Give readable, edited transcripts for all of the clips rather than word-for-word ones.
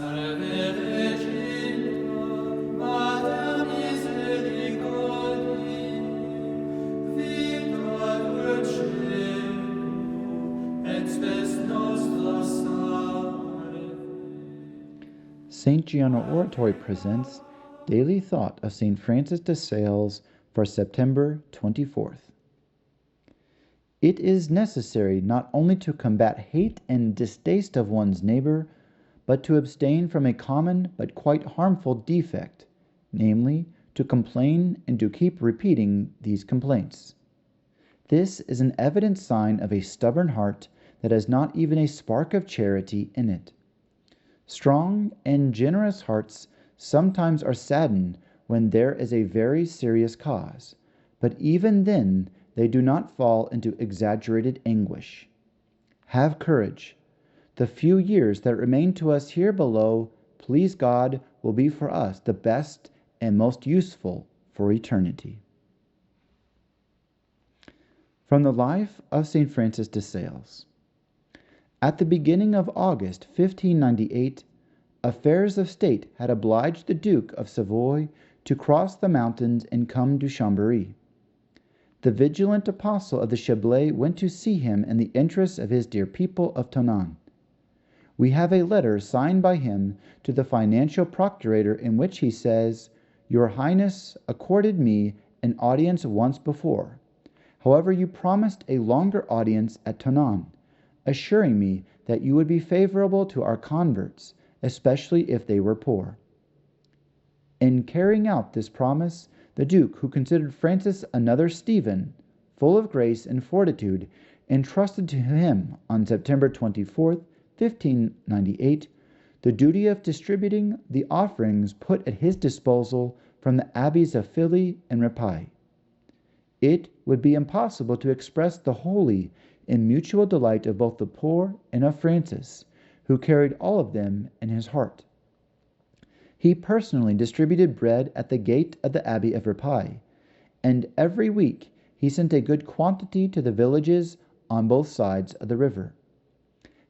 St. Gianna Oratory presents Daily Thought of St. Francis de Sales for September 24th. It is necessary not only to combat hate and distaste of one's neighbor, but to abstain from a common but quite harmful defect, namely, to complain and to keep repeating these complaints. This is an evident sign of a stubborn heart that has not even a spark of charity in it. Strong and generous hearts sometimes are saddened when there is a very serious cause, but even then they do not fall into exaggerated anguish. Have courage. The few years that remain to us here below, please God, will be for us the best and most useful for eternity. From the life of St. Francis de Sales. At the beginning of August 1598, affairs of state had obliged the Duke of Savoy to cross the mountains and come to Chambéry. The vigilant apostle of the Chablais went to see him in the interests of his dear people of Tonon. We have a letter signed by him to the financial procurator in which he says, "Your Highness accorded me an audience once before. However, you promised a longer audience at Tonon, assuring me that you would be favorable to our converts, especially if they were poor." In carrying out this promise, the Duke, who considered Francis another Stephen, full of grace and fortitude, entrusted to him on September 24th, 1598, the duty of distributing the offerings put at his disposal from the abbeys of Filly and Rapay. It would be impossible to express the holy and mutual delight of both the poor and of Francis, who carried all of them in his heart. He personally distributed bread at the gate of the Abbey of Rapay, and every week he sent a good quantity to the villages on both sides of the river.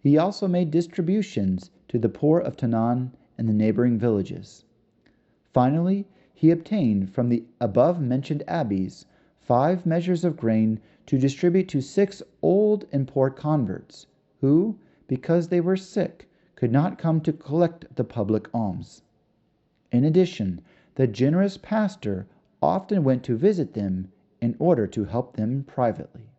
He also made distributions to the poor of Tonon and the neighboring villages. Finally, he obtained from the above-mentioned abbeys 5 measures of grain to distribute to 6 old and poor converts, who, because they were sick, could not come to collect the public alms. In addition, the generous pastor often went to visit them in order to help them privately.